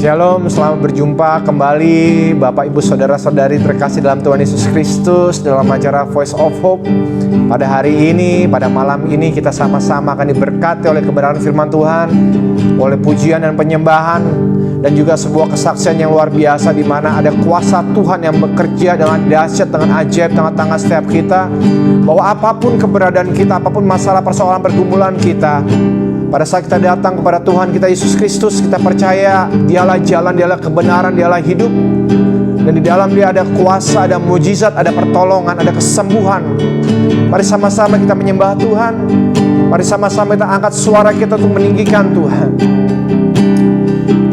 Shalom, selamat berjumpa kembali Bapak Ibu Saudara-saudari terkasih dalam Tuhan Yesus Kristus dalam acara Voice of Hope. Pada hari ini, pada malam ini kita sama-sama akan diberkati oleh kebenaran firman Tuhan, oleh pujian dan penyembahan, dan juga sebuah kesaksian yang luar biasa di mana ada kuasa Tuhan yang bekerja dengan dahsyat, dengan ajaib, tengah-tengah setiap kita. Bahwa apapun keberadaan kita, apapun masalah persoalan pergumulan kita, pada saat kita datang kepada Tuhan kita Yesus Kristus, kita percaya Dialah jalan, Dialah kebenaran, Dialah hidup. Dan di dalam Dia ada kuasa, ada mujizat, ada pertolongan, ada kesembuhan. Mari sama-sama kita menyembah Tuhan. Mari sama-sama kita angkat suara kita untuk meninggikan Tuhan.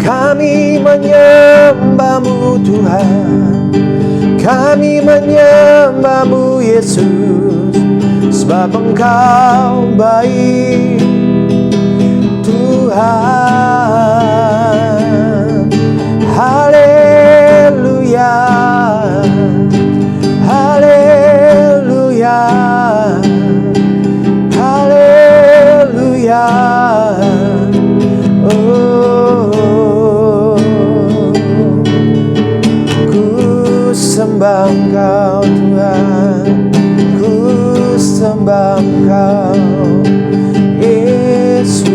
Kami menyembah-Mu Tuhan, kami menyembah-Mu Yesus, sebab Engkau baik Tuhan. Haleluya, haleluya, haleluya. Oh, ku sembah Engkau Tuhan, ku sembah Engkau Yesus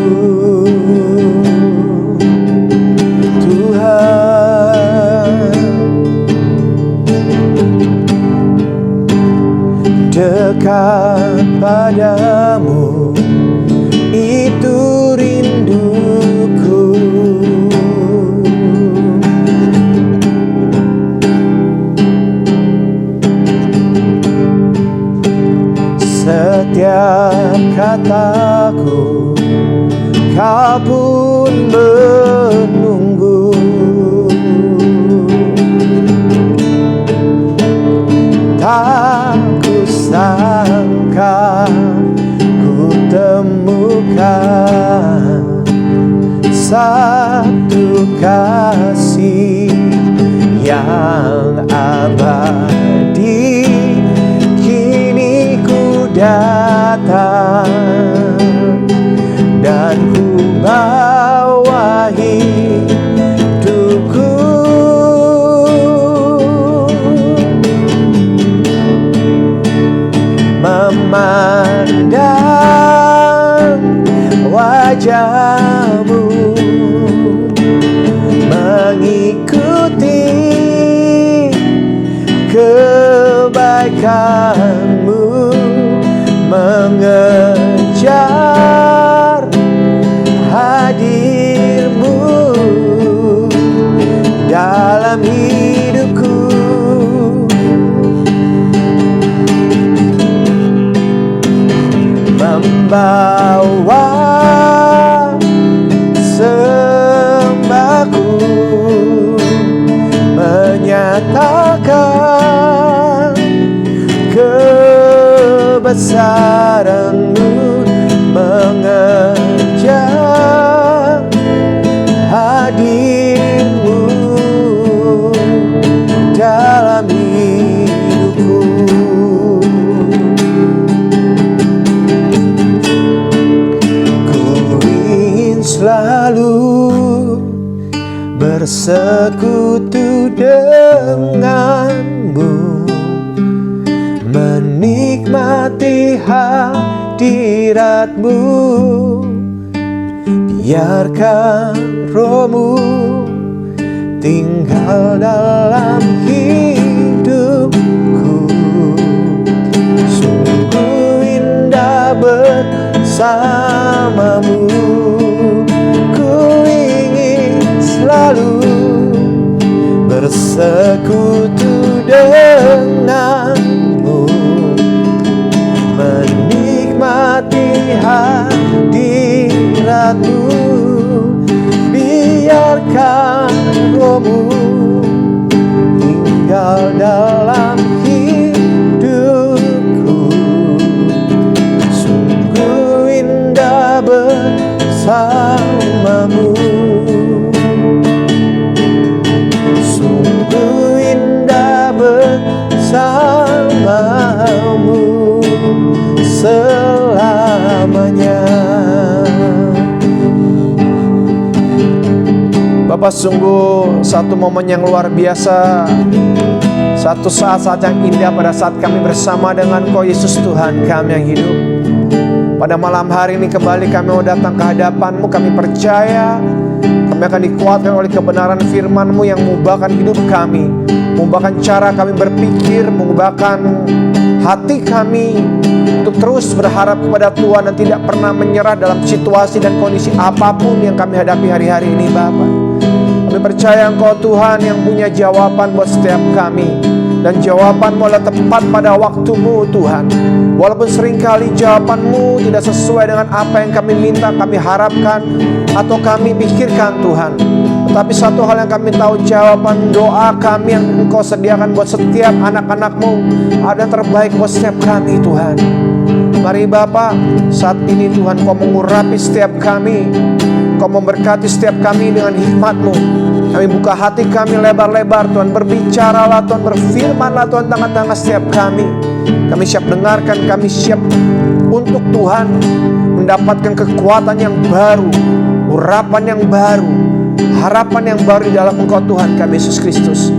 Tuhan. Dekat padamu itu rinduku, setiap kataku Kau pun menunggu. Tak kusangka ku temukan satu kasih yang abadi. Kini ku datang dan ku bawa hidupku, memandang wajah-Mu, mengikuti kebaikan-Mu, mengejar hadir-Mu dalam hidupku. Membawa sembahku, menyatakan kebesaran-Mu, mengejar hadir-Mu dalam hidupku. Ku ingin selalu bersekutu dengan-Mu, menikmati hadirat-Mu. Biarkan Roh-Mu tinggal dalam hidupku. Sungguh indah bersama-Mu. Ku ingin selalu bersekutu dengan-Mu, menikmati hadirat-Mu. Biarkan Roh-Mu tinggal dalam hidupku. Sungguh indah bersama-Mu, sungguh indah bersama-Mu. Bapak, sungguh satu momen yang luar biasa, satu saat-saat yang indah pada saat kami bersama dengan Kau Yesus Tuhan kami yang hidup. Pada malam hari ini kembali kami mau datang ke hadapan-Mu. Kami percaya kami akan dikuatkan oleh kebenaran firman-Mu yang mengubahkan hidup kami, mengubahkan cara kami berpikir, mengubahkan hati kami untuk terus berharap kepada Tuhan dan tidak pernah menyerah dalam situasi dan kondisi apapun yang kami hadapi hari-hari ini, Bapak. Kami percaya Engkau Tuhan yang punya jawaban buat setiap kami, dan jawaban-Mu adalah tepat pada waktu-Mu, Tuhan. Walaupun seringkali jawaban-Mu tidak sesuai dengan apa yang kami minta, kami harapkan, atau kami pikirkan, Tuhan. Tetapi satu hal yang kami tahu, jawaban doa kami yang Engkau sediakan buat setiap anak-anak-Mu ada yang terbaik buat setiap kami, Tuhan. Mari Bapa, saat ini Tuhan Kau mengurapi setiap kami, Kau memberkati setiap kami dengan hikmat-Mu. Kami buka hati kami lebar-lebar, Tuhan. Berbicaralah Tuhan, berfirmanlah Tuhan tengah-tengah setiap kami. Kami siap dengarkan, kami siap untuk Tuhan mendapatkan kekuatan yang baru, urapan yang baru, harapan yang baru di dalam Engkau Tuhan kami Yesus Kristus.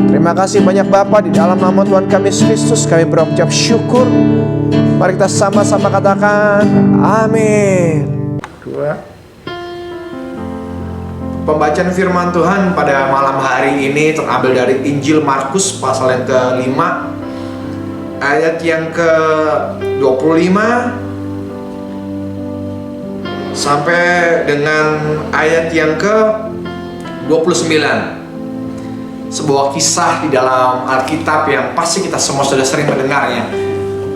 Terima kasih banyak Bapa, di dalam nama Tuhan kami Yesus Kristus kami berucap syukur. Mari kita sama-sama katakan amin. Pembacaan firman Tuhan pada malam hari ini terambil dari Injil Markus pasal yang ke-5 ayat yang ke-25 sampai dengan ayat yang ke-29. Sebuah kisah di dalam Alkitab yang pasti kita semua sudah sering mendengarnya.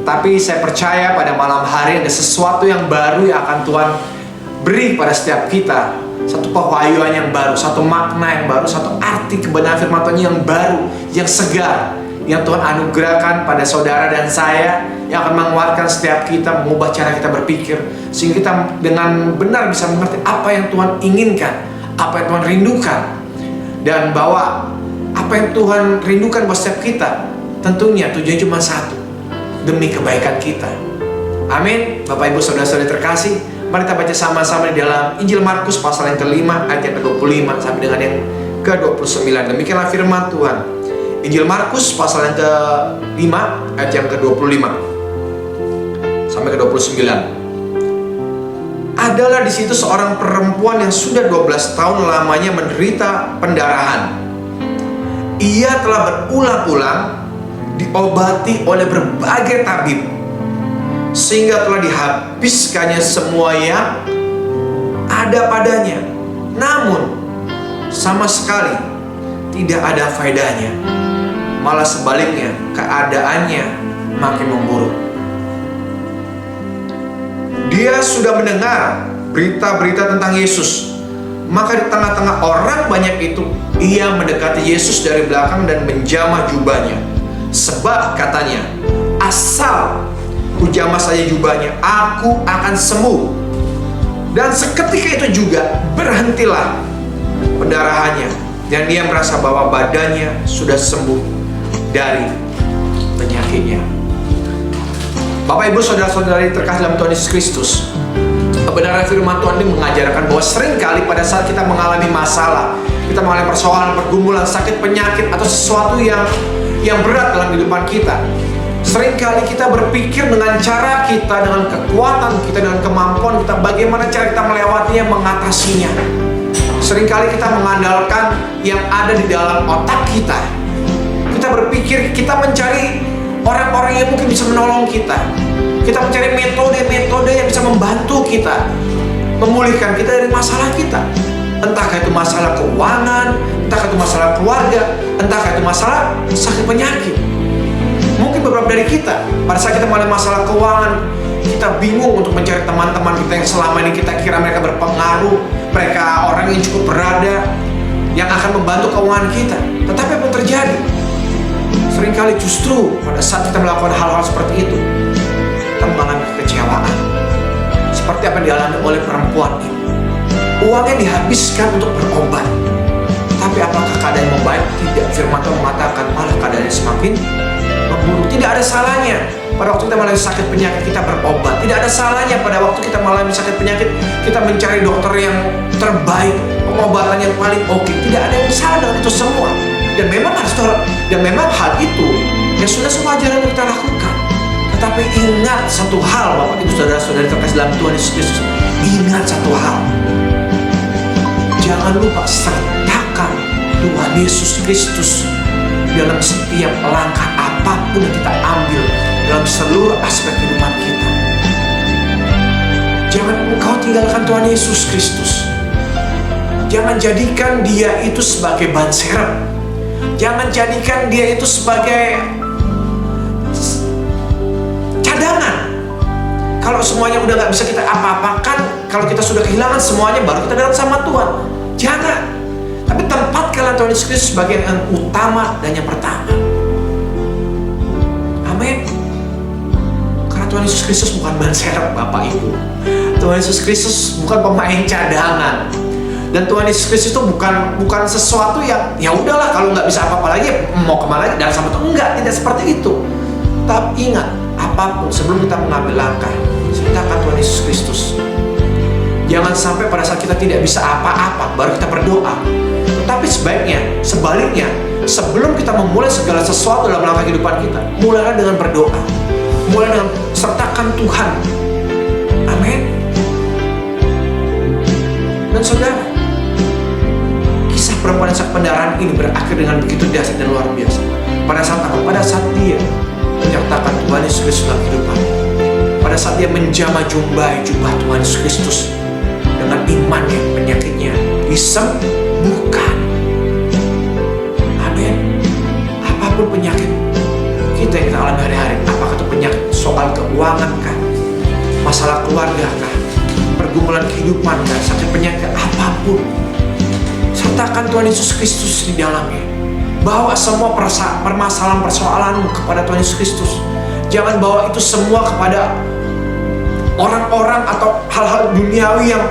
Tapi saya percaya pada malam hari ada sesuatu yang baru yang akan Tuhan beri pada setiap kita. Satu pewahyuan yang baru, satu makna yang baru, satu arti kebenaran firman Tuhan yang baru, yang segar, yang Tuhan anugerahkan pada saudara dan saya, yang akan menguatkan setiap kita, mengubah cara kita berpikir, sehingga kita dengan benar bisa mengerti apa yang Tuhan inginkan, apa yang Tuhan rindukan, dan bahwa apa yang Tuhan rindukan buat setiap kita tentunya tujuannya cuma satu, demi kebaikan kita. Amin. Bapak Ibu saudara-saudari terkasih, mari kita baca sama-sama di dalam Injil Markus pasal yang ke-5 ayat yang ke-25 sampai dengan yang ke-29. Demikianlah firman Tuhan. Injil Markus pasal yang ke-5 ayat yang ke-25 sampai ke-29. Adalah di situ seorang perempuan yang sudah 12 tahun lamanya menderita pendarahan. Ia telah berulang-ulang diobati oleh berbagai tabib, sehingga telah dihabiskannya semua yang ada padanya, namun sama sekali tidak ada faedahnya. Malah sebaliknya, keadaannya makin memburuk. Dia sudah mendengar berita-berita tentang Yesus, maka di tengah-tengah orang banyak itu, ia mendekati Yesus dari belakang dan menjamah jubahnya. Sebab katanya, asal kujamah saja jubahnya, aku akan sembuh. Dan seketika itu juga berhentilah pendarahannya, dan dia merasa bahwa badannya sudah sembuh dari penyakitnya. Bapak Ibu saudara-saudari terkasih dalam Tuhan Yesus Kristus, kebenaran firman Tuhan ini mengajarkan bahwa seringkali pada saat kita mengalami masalah, kita mengalami persoalan, pergumulan, sakit, penyakit, atau sesuatu yang berat dalam kehidupan kita, seringkali kita berpikir dengan cara kita, dengan kekuatan kita, dengan kemampuan kita, bagaimana cara kita melewatinya, mengatasinya. Seringkali kita mengandalkan yang ada di dalam otak kita. Kita berpikir, kita mencari orang-orang yang mungkin bisa menolong kita. Kita mencari metode-metode yang bisa membantu kita, memulihkan kita dari masalah kita. Entahkah itu masalah keuangan, entahkah itu masalah keluarga, entahkah itu masalah sakit penyakit. Mungkin beberapa dari kita, pada saat kita mengalami masalah keuangan, kita bingung untuk mencari teman-teman kita yang selama ini kita kira mereka berpengaruh, mereka orang yang cukup berada, yang akan membantu keuangan kita. Tetapi apa yang terjadi? Seringkali justru pada saat kita melakukan hal-hal seperti itu, kita mengalami kekecewaan. Seperti apa yang dialami oleh perempuan ini. Uangnya dihabiskan untuk berobat, tapi apakah keadaan membaik? Tidak. Firman Tuhan mengatakan malah keadaannya semakin memburuk. Tidak ada salahnya pada waktu kita mengalami sakit penyakit kita berobat. Tidak ada salahnya pada waktu kita mengalami sakit penyakit kita mencari dokter yang terbaik. pengobatan yang paling oke. Tidak ada yang salah dengan itu semua. Dan memang hal itu yang sudah sewajarnya untuk kita lakukan. Tetapi ingat satu hal, Bapak Ibu Saudara-saudari terkasih dalam Tuhan Yesus Kristus. Ingat satu hal. Jangan lupa sertakan Tuhan Yesus Kristus dalam setiap langkah apapun yang kita ambil dalam seluruh aspek kehidupan kita. Jangan engkau tinggalkan Tuhan Yesus Kristus. Jangan jadikan Dia itu sebagai ban serep. Jangan jadikan Dia itu sebagai cadangan. Kalau semuanya udah gak bisa kita apa-apakan, kalau kita sudah kehilangan semuanya, baru kita datang sama Tuhan. Jangan. Tapi tempatkanlah Tuhan Yesus Kristus sebagai yang utama dan yang pertama. Amin. Karena Tuhan Yesus Kristus bukan ban serep, Bapak Ibu. Tuhan Yesus Kristus bukan pemain cadangan. Dan Tuhan Yesus Kristus itu bukan sesuatu yang ya udahlah, kalau nggak bisa apa-apa lagi mau kemana lagi dan sama itu. Enggak, tidak seperti itu. Tapi ingat, apapun sebelum kita mengambil langkah, sertakan Tuhan Yesus Kristus. Jangan sampai pada saat kita tidak bisa apa-apa baru kita berdoa. Tetapi sebaliknya, sebelum kita memulai segala sesuatu dalam langkah kehidupan kita, mulailah dengan berdoa. Mulai dengan sertakan Tuhan. Amin. Dan saudara, kisah perempuan yang sakit pendarahan ini berakhir dengan begitu dahsyat dan luar biasa. Pada saat apa? Pada saat dia menyertakan Tuhan Yesus Kristus dalam kehidupannya. Pada saat dia menjamah-jumbai jubah Tuhan Yesus Kristus, dengan imannya penyakitnya disembuhkan. Amin. Apapun penyakit kita yang kita alami hari-hari, apakah itu penyakit soal keuangan kah, masalah keluarga kah, pergumulan kehidupan kah, sakit penyakit apapun, sertakan Tuhan Yesus Kristus di dalamnya. Bawa semua permasalahan-persoalanmu kepada Tuhan Yesus Kristus. Jangan bawa itu semua kepada orang-orang atau hal-hal duniawi yang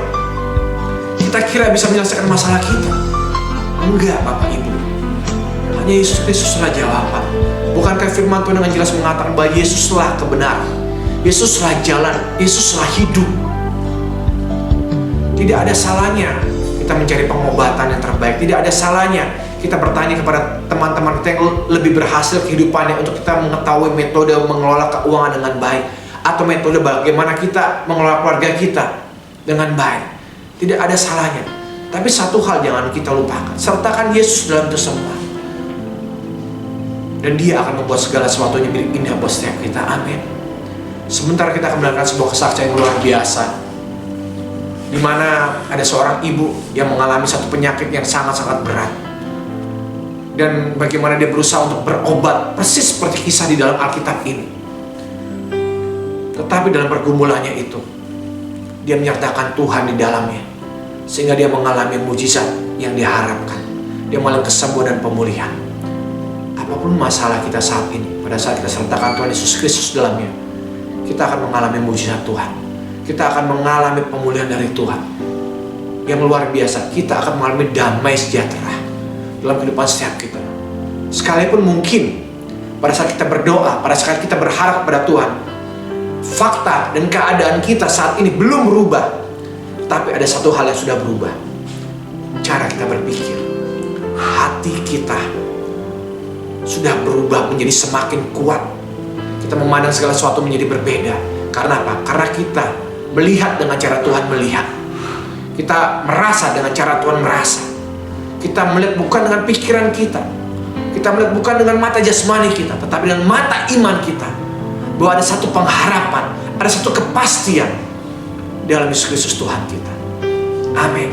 kita kira bisa menyelesaikan masalah kita. Enggak, Bapak Ibu. Hanya Yesus Kristuslah jawaban. Bukankah firman Tuhan dengan jelas mengatakan bahwa Yesuslah kebenaran, Yesuslah jalan, Yesuslah hidup. Tidak ada salahnya kita mencari pengobatan yang terbaik. Tidak ada salahnya kita bertanya kepada teman-teman kita yang lebih berhasil kehidupannya untuk kita mengetahui metode mengelola keuangan dengan baik, atau metode bagaimana kita mengelola keluarga kita dengan baik. Tidak ada salahnya. Tapi satu hal jangan kita lupakan, sertakan Yesus dalam itu semua. Dan Dia akan membuat segala sesuatunya menjadi indah buat setiap kita. Amin. Sementara kita akan melakukan sebuah kesaksian yang luar biasa, di mana ada seorang ibu yang mengalami satu penyakit yang sangat-sangat berat. Dan bagaimana dia berusaha untuk berobat, persis seperti kisah di dalam Alkitab ini. Tetapi dalam pergumulannya itu, dia menyertakan Tuhan di dalamnya, sehingga dia mengalami mujizat yang diharapkan. Dia mengalami kesembuhan dan pemulihan. Apapun masalah kita saat ini, pada saat kita sertakan Tuhan Yesus Kristus dalamnya, kita akan mengalami mujizat Tuhan. Kita akan mengalami pemulihan dari Tuhan yang luar biasa. Kita akan mengalami damai sejahtera dalam kehidupan setiap kita. Sekalipun mungkin pada saat kita berdoa, pada saat kita berharap pada Tuhan, fakta dan keadaan kita saat ini belum berubah, tapi ada satu hal yang sudah berubah. Cara kita berpikir, hati kita sudah berubah menjadi semakin kuat. Kita memandang segala sesuatu menjadi berbeda. Karena apa? Karena kita melihat dengan cara Tuhan melihat. Kita merasa dengan cara Tuhan merasa. Kita melihat bukan dengan pikiran kita. Kita melihat bukan dengan mata jasmani kita, tetapi dengan mata iman kita, bahwa ada satu pengharapan, ada satu kepastian dalam Yesus Kristus Tuhan kita. Amin.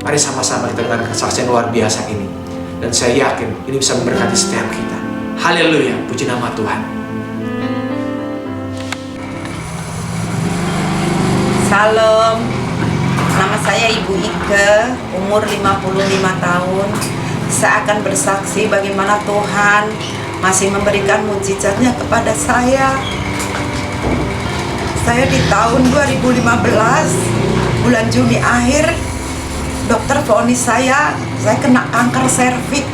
Mari sama-sama kita dengan kesaksian luar biasa ini. Dan saya yakin ini bisa memberkati setiap kita. Haleluya, puji nama Tuhan. Salam, nama saya Ibu Ike, umur 55 tahun. Saya akan bersaksi bagaimana Tuhan masih memberikan mujizatnya kepada saya. Saya di tahun 2015, bulan Juni akhir, dokter vonis saya kena kanker serviks.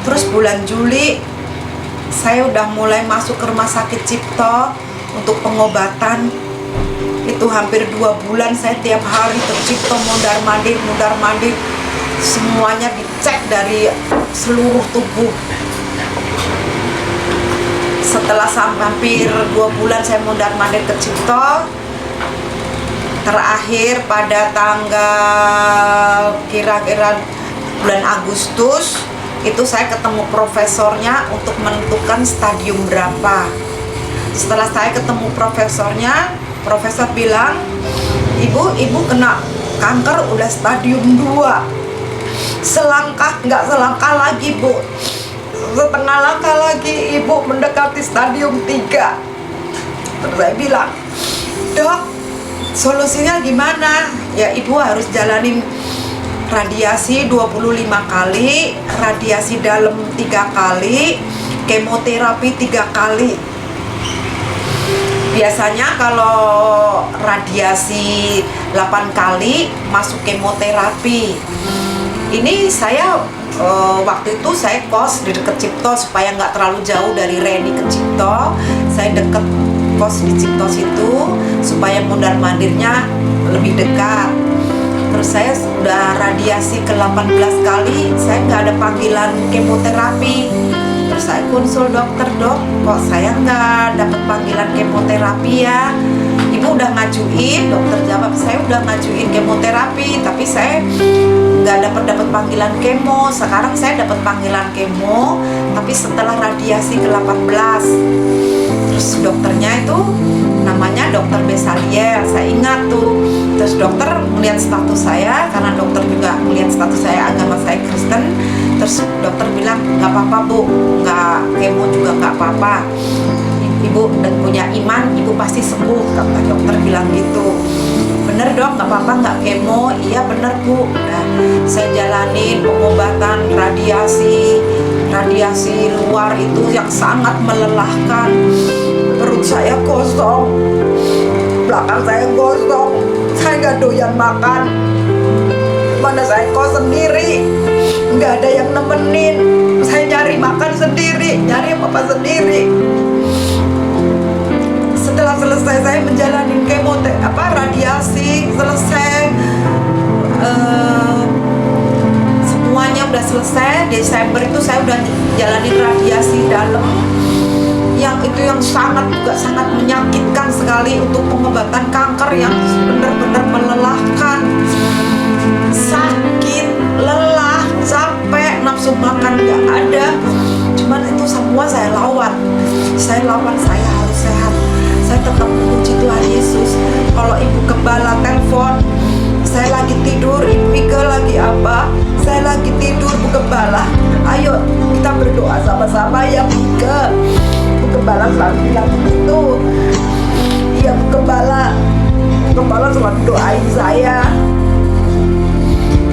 Terus bulan Juli, saya udah mulai masuk ke rumah sakit Cipto untuk pengobatan. Itu Itu hampir 2 bulan saya tiap hari tercipta mondar-mandir, semuanya dicek dari seluruh tubuh. Setelah hampir 2 bulan saya mondar-mandir ke Cipto, terakhir pada tanggal kira-kira bulan Agustus itu saya ketemu profesornya untuk menentukan stadium berapa. Setelah saya ketemu profesornya, profesor bilang, ibu kena kanker udah stadium 2. Nggak selangkah lagi Bu, setengah langkah lagi ibu mendekati stadium 3. Terus saya bilang, dok, solusinya gimana? Ya ibu harus jalanin radiasi 25 kali, radiasi dalam 3 kali, kemoterapi 3 kali. Biasanya kalau radiasi 8 kali masuk kemoterapi. Ini saya waktu itu saya kos di dekat Cipto supaya nggak terlalu jauh dari Reni ke Cipto. Saya deket kos di Cipto situ supaya mondar-mandirnya lebih dekat. Terus saya sudah radiasi ke 18 kali, saya nggak ada panggilan kemoterapi. Terus saya konsul dokter, dok, kok saya nggak dapat panggilan kemoterapi ya? Ibu udah ngajuin, dokter jawab, saya udah ngajuin kemoterapi, tapi saya nggak dapat panggilan kemo. Sekarang saya dapat panggilan kemo, tapi setelah radiasi ke 18. Terus dokternya itu namanya dokter Besalier, saya ingat tuh. Terus dokter melihat status saya, karena dokter juga melihat status saya, agama saya Kristen. Terus dokter bilang, nggak apa-apa Bu, nggak kemo juga nggak apa-apa, ibu dan punya iman, ibu pasti sembuh, kata dokter bilang gitu. Bener dok, nggak apa-apa nggak kemo? Iya bener Bu. Nah, saya jalanin pengobatan radiasi luar itu yang sangat melelahkan. Perut saya kosong, belakang saya kosong, saya nggak doyan makan. Mana saya kos sendiri, nggak ada yang nemenin. Saya nyari makan sendiri, nyari apa-apa sendiri. Setelah selesai saya menjalani radiasi, selesai semuanya udah selesai. Desember itu saya udah jalanin radiasi dalam, yang itu yang sangat menyakitkan sekali untuk pengobatan kanker, yang benar-benar melelahkan, sakit, lelah, capek, nafsu makan nggak ada. Cuman itu semua saya lawan, saya harus sehat. Saya tetap memuji Tuhan Yesus. Kalau Ibu Gembala telepon, saya lagi tidur, Ibu Ika lagi apa? Saya lagi tidur, Bu Gembala. Ayo kita berdoa sama-sama ya Bu Ika. Bu Gembala selalu bilang begitu. Iya Bu Gembala. Bu Gembala selalu doain saya.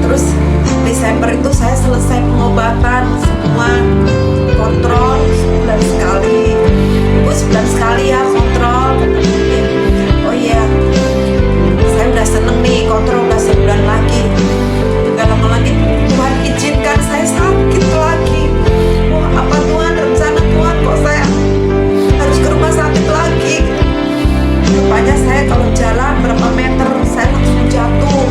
Terus Desember itu saya selesai pengobatan semua, kontrol sebulan sekali. Ibu sebulan sekali ya kontrol. Oh iya, saya udah seneng nih, kontrol udah sebulan lagi. Gak lama lagi Tuhan izinkan saya sakit lagi. Wah, apa Tuhan, rencana Tuhan kok saya harus ke rumah sakit lagi? Rupanya saya kalau jalan berapa meter saya langsung jatuh.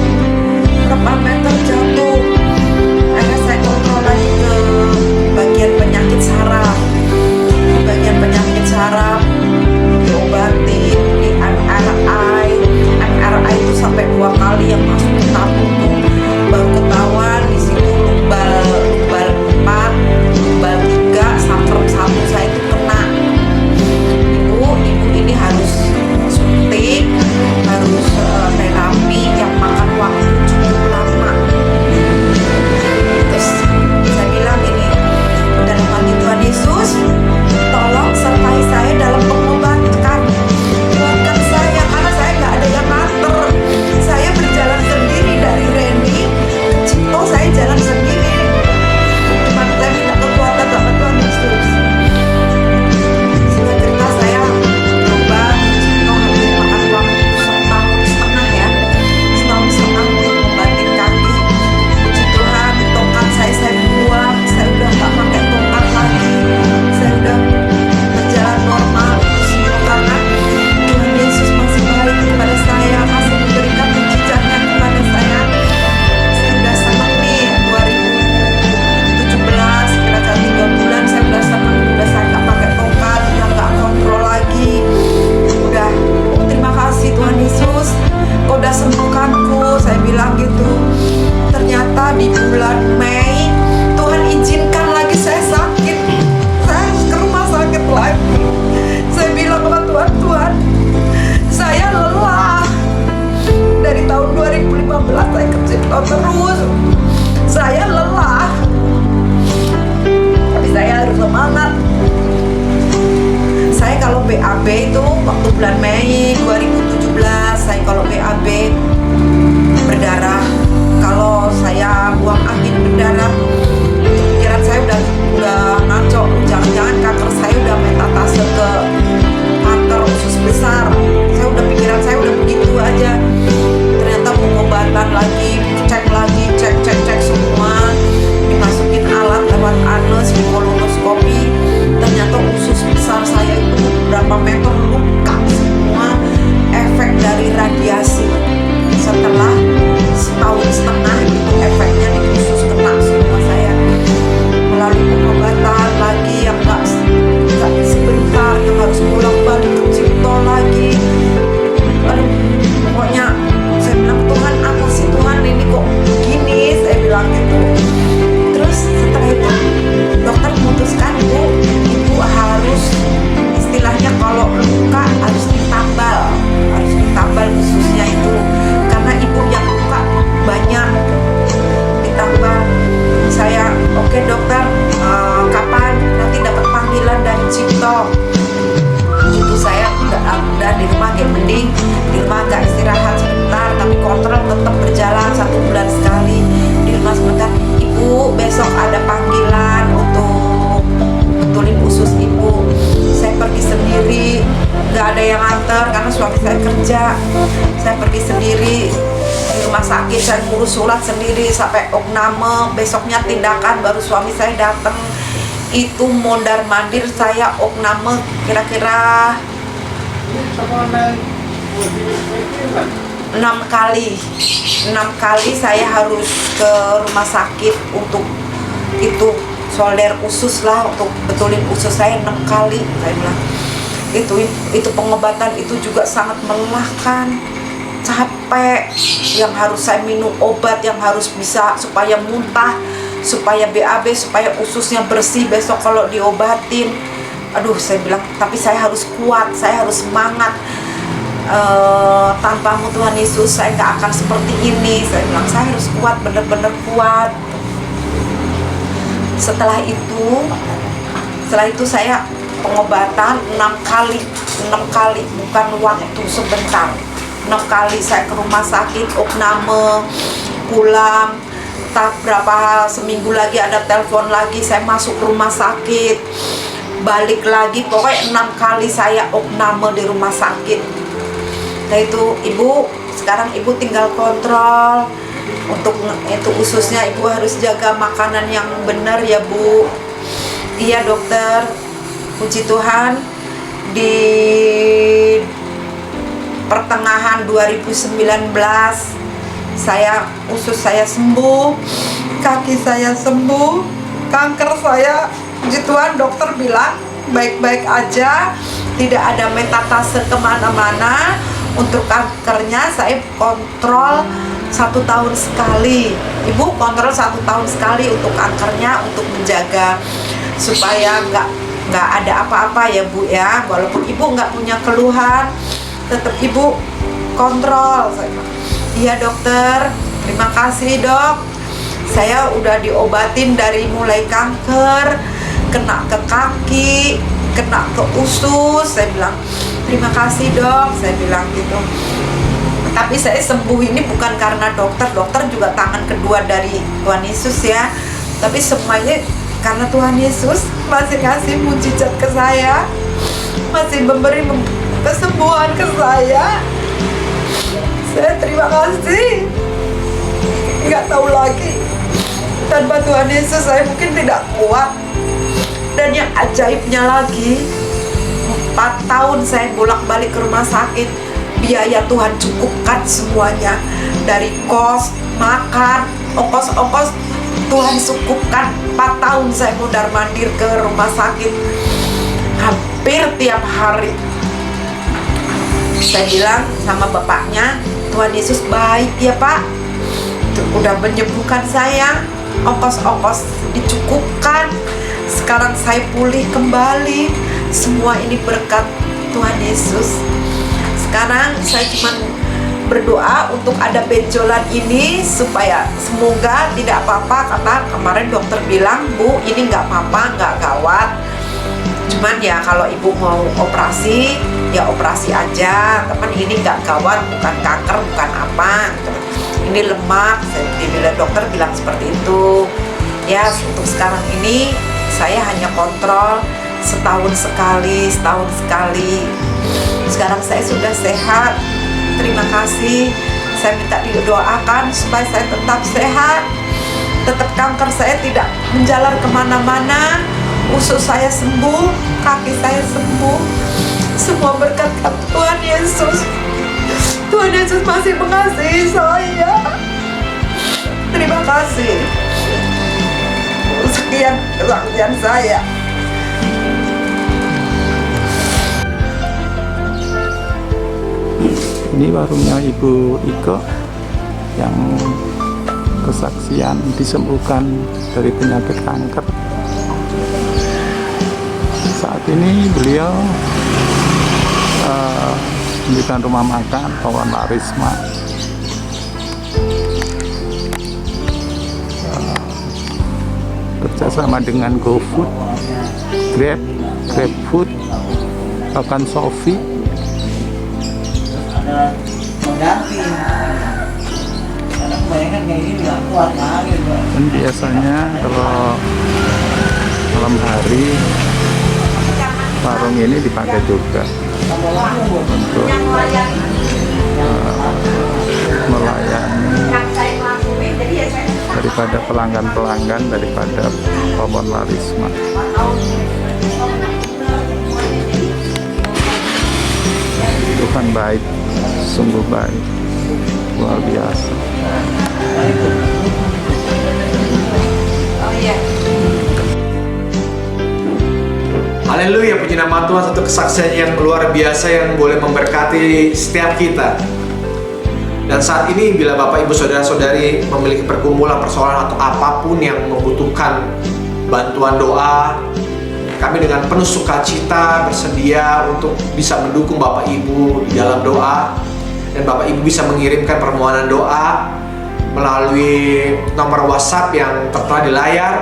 di bulan Mei Tuhan izinkan lagi saya sakit, saya harus ke rumah sakit lagi. Saya bilang sama Tuhan, Tuhan, saya lelah. Dari tahun 2015 saya ke Cipto terus, saya lelah, tapi saya harus semangat. Saya kalau BAB itu waktu bulan Mei 2017, saya kalau BAB berdarah, kalau saya buang angin berdarah, pikiran saya udah ngaco, jangan-jangan kanker saya udah metastase ke kanker usus besar. Saya udah pikiran saya udah begitu aja. Ternyata pengobatan lagi, cek semua, dimasukin alat lewat anus, di kolonoskopi. Ternyata usus besar saya itu berapa meter luka semua, efek dari radiasi. Setelah setahun setengah itu efeknya di usus kena semua saya. Melalui pengobatan lagi yang gak sebentar, yang harus pulang balik ke Cipto lagi. Aduh, pokoknya saya bilang, Tuhan apa sih Tuhan, ini kok begini, saya bilang gitu. Terus setelah itu dokter memutuskan, ibu harus istilahnya kalau luka harus ditambal ususnya itu, karena ibu yang luka banyak, ditambal. Saya oke dokter, kapan nanti dapat panggilan dari Cipto. Itu saya udah di rumah, kayak mending di rumah agak istirahat sebentar, tapi kontrol tetap berjalan 1 bulan sekali di rumah sebentar. Ibu besok ada panggilan untuk betulin usus ibu. Saya pergi sendiri, nggak ada yang antar karena suami saya kerja. Saya pergi sendiri di rumah sakit, saya ngurus surat sendiri sampai opname, besoknya tindakan, baru suami saya datang. Itu mondar mandir saya opname kira-kira 6 kali saya harus ke rumah sakit untuk itu solder usus lah, untuk betulin usus saya 6 kali. Saya bilang itu pengobatan itu juga sangat melelahkan, capek, yang harus saya minum obat yang harus bisa supaya muntah, supaya BAB, supaya ususnya bersih besok kalau diobatin. Aduh, saya bilang, tapi saya harus kuat, saya harus semangat. Tanpamu Tuhan Yesus saya gak akan seperti ini. Saya bilang, saya harus kuat, bener-bener kuat. Setelah itu saya pengobatan 6 kali, bukan waktu sebentar. 6 kali saya ke rumah sakit, opname, pulang, tak berapa seminggu lagi ada telepon lagi, saya masuk rumah sakit, balik lagi, pokoknya 6 kali saya opname di rumah sakit. Nah itu ibu, sekarang ibu tinggal kontrol untuk itu ususnya, ibu harus jaga makanan yang benar ya Bu. Iya dokter, puji Tuhan di pertengahan 2019 usus saya sembuh, kaki saya sembuh, kanker saya, puji Tuhan dokter bilang baik-baik aja, tidak ada metastase kemana-mana. Untuk kankernya saya kontrol 1 tahun sekali, ibu kontrol 1 tahun sekali untuk kankernya, untuk menjaga supaya nggak ada apa-apa ya Bu ya. Walaupun ibu nggak punya keluhan, tetap ibu kontrol. Iya dokter, terima kasih dok, saya udah diobatin dari mulai kanker, kena ke kaki, kena ke usus. Saya bilang terima kasih dok, saya bilang gitu. Tapi saya sembuh ini bukan karena dokter juga tangan kedua dari Tuhan Yesus ya, tapi semuanya karena Tuhan Yesus masih kasih mujizat ke saya, masih memberi kesembuhan ke saya. Saya terima kasih, nggak tahu lagi, tanpa Tuhan Yesus saya mungkin tidak kuat. Dan yang ajaibnya lagi, 4 tahun saya bolak-balik ke rumah sakit, biaya Tuhan cukupkan semuanya, dari kos, makan, ongkos-ongkos Tuhan cukupkan. 4 tahun saya mondar mandir ke rumah sakit, hampir tiap hari. Saya bilang sama bapaknya, Tuhan Yesus baik ya Pak. udah menyembuhkan saya, ongkos-ongkos dicukupkan. Sekarang saya pulih kembali. Semua ini berkat Tuhan Yesus. Sekarang saya cuma berdoa untuk ada benjolan ini supaya semoga tidak apa-apa, karena kemarin dokter bilang, Bu, ini nggak apa-apa, nggak gawat. Cuman ya kalau ibu mau operasi, ya operasi aja. Teman, ini nggak gawat, bukan kanker, bukan apa. Ini lemak, dokter bilang seperti itu. Ya untuk sekarang ini saya hanya kontrol setahun sekali. Sekarang saya sudah sehat. Terima kasih. Saya minta didoakan supaya saya tetap sehat. Tetap kanker saya tidak menjalar kemana-mana. Usus saya sembuh, kaki saya sembuh. Semua berkat Tuhan Yesus. Tuhan Yesus masih mengasihi saya. Terima kasih. Sekian kesaksian saya. Ini warungnya Ibu Iko yang kesaksian disembuhkan dari penyakit kanker. Saat ini beliau mendirikan rumah makan Pawon Larisma. Kerjasama dengan GoFood, GrabFood, bahkan Shopee. Dan biasanya kalau malam hari warung ini dipakai juga untuk melayani daripada pelanggan-pelanggan daripada Pawon Larisma. Tuhan baik, sungguh baik, luar biasa. Haleluya, puji nama Tuhan. Satu kesaksian yang luar biasa yang boleh memberkati setiap kita. Dan saat ini bila Bapak Ibu Saudara-saudari memiliki pergumulan, persoalan atau apapun yang membutuhkan bantuan doa, kami dengan penuh sukacita bersedia untuk bisa mendukung Bapak Ibu di dalam doa. Dan Bapak Ibu bisa mengirimkan permohonan doa melalui nomor WhatsApp yang tertera di layar.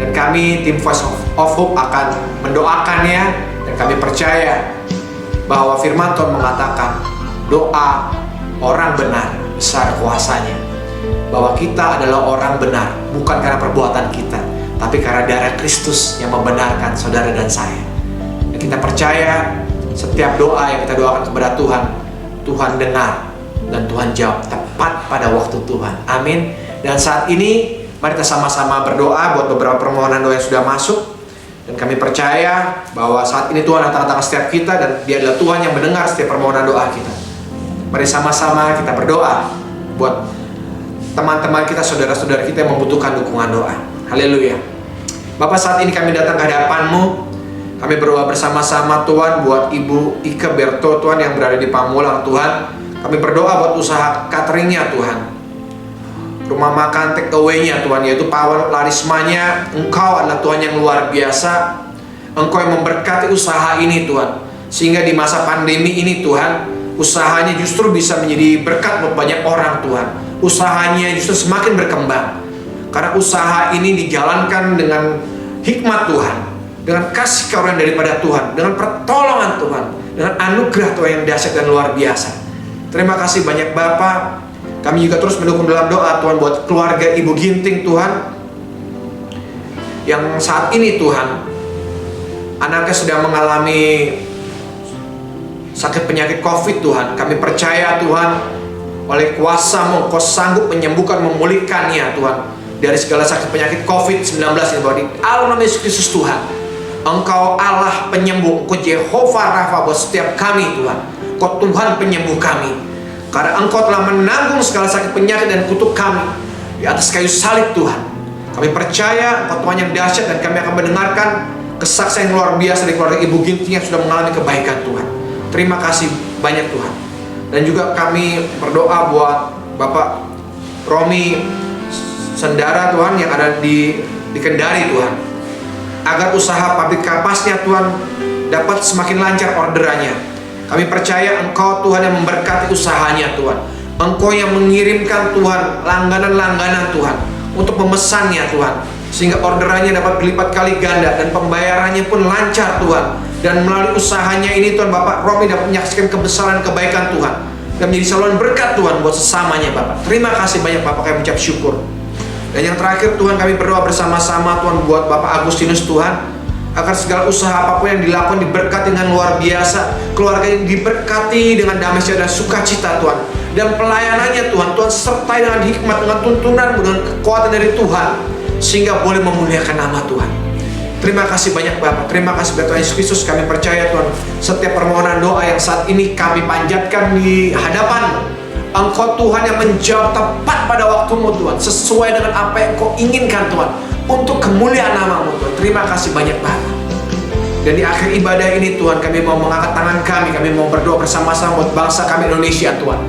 Dan kami tim Voice of Hope akan mendoakannya. Dan kami percaya bahwa firman Tuhan mengatakan doa orang benar besar kuasanya. Bahwa kita adalah orang benar bukan karena perbuatan kita, tapi karena darah Kristus yang membenarkan saudara dan saya. Dan kita percaya setiap doa yang kita doakan kepada Tuhan, Tuhan dengar dan Tuhan jawab tepat pada waktu Tuhan. Amin. Dan saat ini mari kita sama-sama berdoa buat beberapa permohonan doa yang sudah masuk. Dan kami percaya bahwa saat ini Tuhan datang setiap kita, dan Dia adalah Tuhan yang mendengar setiap permohonan doa kita. Mari sama-sama kita berdoa buat teman-teman kita, saudara-saudara kita yang membutuhkan dukungan doa. Haleluya. Bapak, saat ini kami datang ke hadapan-Mu. Kami berdoa bersama-sama Tuhan buat Ibu Ike Berto Tuhan yang berada di Pamulang Tuhan. Kami berdoa buat usaha cateringnya Tuhan, rumah makan take away-nya Tuhan, yaitu Pawon Larismanya. Engkau adalah Tuhan yang luar biasa. Engkau yang memberkati usaha ini Tuhan, sehingga di masa pandemi ini Tuhan, usahanya justru bisa menjadi berkat buat banyak orang Tuhan. Usahanya justru semakin berkembang karena usaha ini dijalankan dengan hikmat Tuhan, dengan kasih karunia daripada Tuhan, dengan pertolongan Tuhan, dengan anugerah Tuhan yang dahsyat dan luar biasa. Terima kasih banyak Bapak. Kami juga terus mendukung dalam doa Tuhan buat keluarga Ibu Ginting Tuhan, yang saat ini Tuhan anaknya sedang mengalami sakit penyakit COVID Tuhan. Kami percaya Tuhan, oleh kuasa-Mu Engkau sanggup menyembuhkan, memulihkannya Tuhan dari segala sakit penyakit COVID-19 ini, bahwa di dalam nama Yesus Kristus Tuhan, Engkau Allah penyembuh. Engkau Jehovah Rafa buat setiap kami Tuhan. Engkau Tuhan penyembuh kami, karena Engkau telah menanggung segala sakit penyakit dan kutuk kami di atas kayu salib Tuhan. Kami percaya Engkau Tuhan yang dahsyat, dan kami akan mendengarkan kesaksian yang luar biasa dari keluarga Ibu Ginting yang sudah mengalami kebaikan Tuhan. Terima kasih banyak Tuhan. Dan juga kami berdoa buat Bapak Romi Sendara Tuhan yang ada di Kendari Tuhan, agar usaha pabrik kapasnya Tuhan dapat semakin lancar orderannya. Kami percaya Engkau Tuhan yang memberkati usahanya Tuhan. Engkau yang mengirimkan Tuhan langganan-langganan Tuhan untuk memesannya Tuhan, sehingga orderannya dapat berlipat kali ganda dan pembayarannya pun lancar Tuhan. Dan melalui usahanya ini Tuhan, Bapak Romi dapat menyaksikan kebesaran kebaikan Tuhan dan menjadi saluran berkat Tuhan buat sesamanya Bapak. Terima kasih banyak Bapak, kami mengucap syukur. Dan yang terakhir Tuhan, kami berdoa bersama-sama Tuhan buat Bapak Agustinus Tuhan, agar segala usaha apapun yang dilakukan diberkati dengan luar biasa, keluarganya diberkati dengan damai sejahtera dan sukacita Tuhan, dan pelayanannya Tuhan, Tuhan sertai dengan hikmat, dengan tuntunan, dengan kekuatan dari Tuhan, sehingga boleh memuliakan nama Tuhan. Terima kasih banyak Bapak, terima kasih buat Tuhan Yesus Kristus. Kami percaya Tuhan, setiap permohonan doa yang saat ini kami panjatkan di hadapan Engkau Tuhan yang menjawab tepat pada waktumu Tuhan, sesuai dengan apa yang Engkau inginkan Tuhan, untuk kemuliaan nama-Mu Tuhan. Terima kasih banyak Bapak. Dan di akhir ibadah ini Tuhan, kami mau mengangkat tangan kami mau berdoa bersama-sama buat bangsa kami Indonesia Tuhan.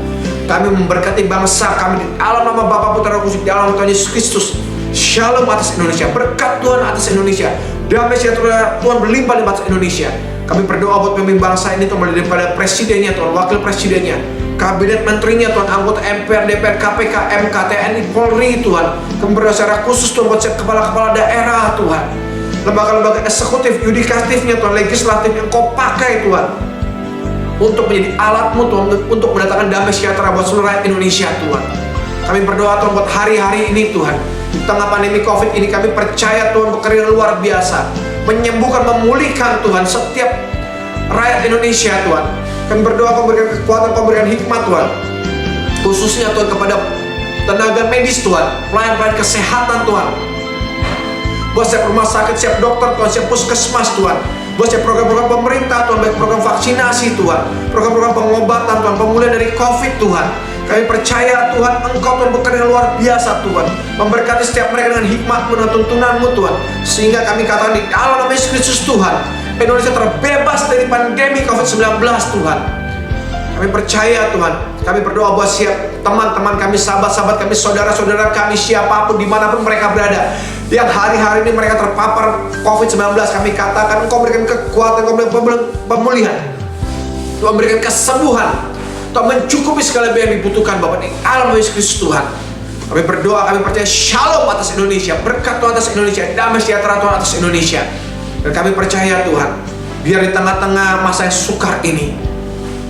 Kami memberkati bangsa kami di dalam nama Bapa, Putra, Roh Kudus, di dalam Tuhan Yesus Kristus. Shalom atas Indonesia, berkat Tuhan atas Indonesia, damai sejahtera Tuhan berlimpah-limpah atas Indonesia. Kami berdoa buat pemimpin bangsa ini Tuhan, mulai daripada presidennya Tuhan, wakil presidennya, kabinet menterinya Tuhan, anggota MPR, DPR, KPK, MK, TNI, Polri Tuhan. Kami berdoa secara khusus Tuhan buat kepala-kepala daerah Tuhan, lembaga-lembaga eksekutif, yudikatifnya Tuhan, legislatif yang Kau pakai Tuhan, untuk menjadi alat-Mu Tuhan, untuk mendatangkan damai sejahtera buat seluruh rakyat Indonesia Tuhan. Kami berdoa Tuhan buat hari-hari ini Tuhan, di tengah pandemi COVID ini, kami percaya Tuhan bekerja luar biasa, menyembuhkan, memulihkan Tuhan setiap rakyat Indonesia Tuhan. Kami berdoa Kau berikan kekuatan, Kau berikan hikmat Tuhan, khususnya Tuhan kepada tenaga medis Tuhan, pelayan-pelayan kesehatan Tuhan, buat setiap rumah sakit, setiap dokter Tuhan, setiap puskesmas Tuhan, buat setiap program-program pemerintah Tuhan, baik program vaksinasi Tuhan, program-program pengobatan Tuhan, pemulihan dari COVID Tuhan. Kami percaya Tuhan, Engkau Tuhan bekerja luar biasa Tuhan, memberkati setiap mereka dengan hikmat-Mu dan tuntunan-Mu Tuhan, sehingga kami katakan di dalam nama Yesus Kristus Tuhan, Indonesia terbebas dari pandemi COVID-19 Tuhan. Kami percaya Tuhan, kami berdoa buat siap teman-teman kami, sahabat-sahabat kami, saudara-saudara kami, siapapun dimanapun mereka berada, yang hari-hari ini mereka terpapar COVID-19, kami katakan Engkau berikan kekuatan, Engkau berikan pemulihan, Tuhan berikan kesembuhan, Tuhan mencukupi segala yang dibutuhkan Bapak di dalam Yesus Kristus Tuhan. Kami berdoa, kami percaya shalom atas Indonesia, berkat Tuhan atas Indonesia, damai sejahtera Tuhan atas Indonesia. Dan kami percaya Tuhan, biar di tengah-tengah masa yang sukar ini,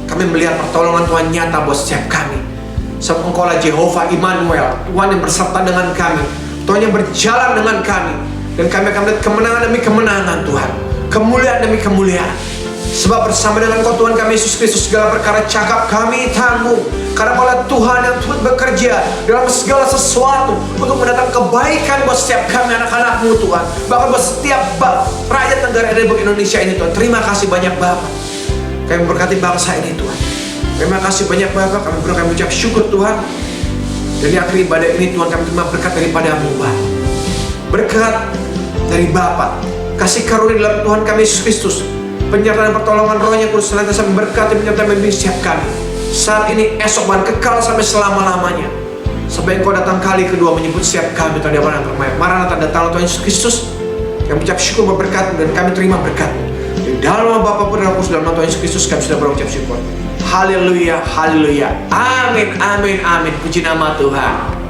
kami melihat pertolongan Tuhan nyata buat setiap kami. Sebab Engkau lah Jehovah Immanuel, Tuhan yang berserta dengan kami, Tuhan yang berjalan dengan kami. Dan kami akan melihat kemenangan demi kemenangan Tuhan, kemuliaan demi kemuliaan. Sebab bersama dengan Engkau Tuhan kami Yesus Kristus, segala perkara cakap kami tanggung, karena oleh Tuhan yang turut bekerja dalam segala sesuatu untuk mendatangkan kebaikan buat setiap kami anak-anak-Mu Tuhan, bahkan buat setiap rakyat negara Republik Indonesia ini Tuhan. Terima kasih banyak Bapak. Kami memberkati bangsa ini Tuhan. Terima kasih banyak Bapak. Kami mengucap syukur Tuhan. Dan di akhir ibadah ini Tuhan, kami terima berkat daripada-Mu Bapak, berkat dari Bapak, kasih karunia dalam Tuhan kami Yesus Kristus, penyertaan pertolongan Roh-Nya Kudus senantiasa memberkati, menyertai, membimbing setiap kami saat ini, esok, dan kekal sampai selama-lamanya, sampai Engkau datang kali kedua menjemput setiap kami Tuhan di hadapan terbaik. Maranatha, datanglah Tuhan Yesus Kristus. Kami ucap syukur berkat dan kami terima berkat di dalam nama Bapa, Putra, Roh Kudus, dalam nama Tuhan Yesus Kristus kami sudah berucap syukur. Haleluya, haleluya, amin, amin, amin. Puji nama Tuhan.